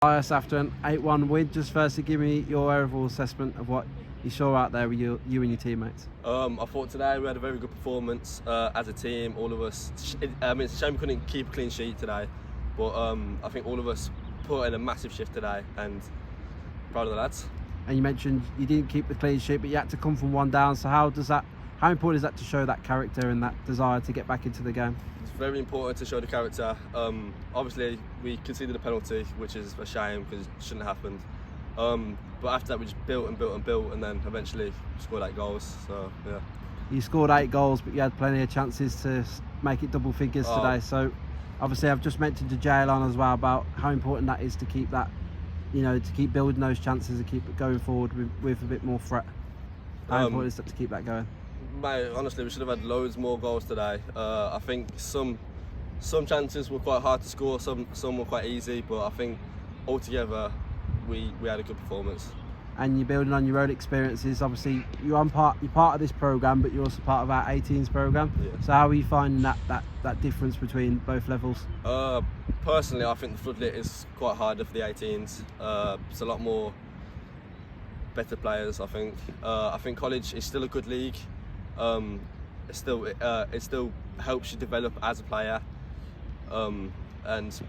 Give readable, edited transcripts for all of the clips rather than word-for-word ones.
Elias, after an 8-1 win, just firstly give me your overall assessment of what you saw out there with you and your teammates. I thought today we had a very good performance as a team, all of us. It's a shame we couldn't keep a clean sheet today, but I think all of us put in a massive shift today and proud of the lads. And you mentioned you didn't keep the clean sheet, but you had to come from one down, so how important is that to show that character and that desire to get back into the game? It's very important to show the character. Obviously we conceded a penalty, which is a shame because it shouldn't have happened. But after that we just built and then eventually scored 8 goals, so yeah. You scored 8 goals, but you had plenty of chances to make it double figures today, so obviously I've just mentioned to Jaylon as well about how important that is to keep that, to keep building those chances and keep it going forward with a bit more threat. How important is that to keep that going? Mate, honestly, we should have had loads more goals today. I think some chances were quite hard to score, some were quite easy, but I think altogether we had a good performance. And you're building on your own experiences. Obviously, you're part of this program, but you're also part of our 18s program. Yeah. So how are you finding that difference between both levels? Personally, I think the floodlit is quite harder for the 18s. It's a lot more better players. I think college is still a good league. It still helps you develop as a player, and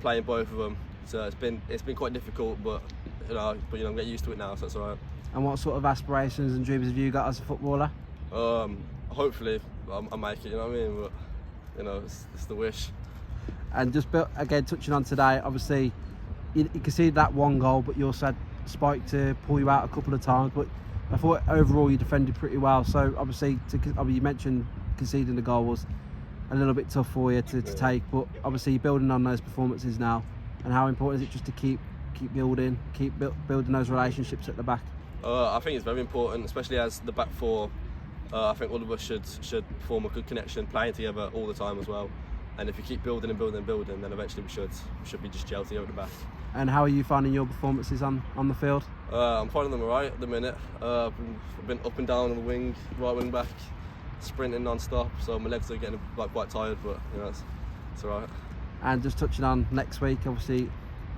playing both of them. So it's been quite difficult, but I'm getting used to it now, so that's alright. And what sort of aspirations and dreams have you got as a footballer? Hopefully I make it, you know what I mean? But it's the wish. And just again touching on today, obviously you conceded that 1 goal, but you also had Spike to pull you out a couple of times. But I thought overall you defended pretty well. So obviously, you mentioned conceding the goal was a little bit tough for you to take, but obviously you're building on those performances now. And how important is it just to keep building those relationships at the back? I think it's very important, especially as the back four. I think all of us should form a good connection, playing together all the time as well. And if you keep building, then eventually we should be just gelled together at the back. And how are you finding your performances on the field? I'm finding them alright at the minute. I've been up and down on the wing, right wing back, sprinting non-stop, so my legs are getting quite tired, but it's alright. And just touching on next week, obviously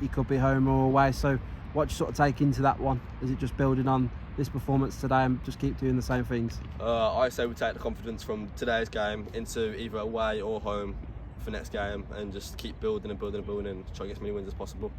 you could be home or away, so what do you sort of take into that one? Is it just building on this performance today and just keep doing the same things? I say we take the confidence from today's game into either away or home for next game and just keep building and try and get as many wins as possible.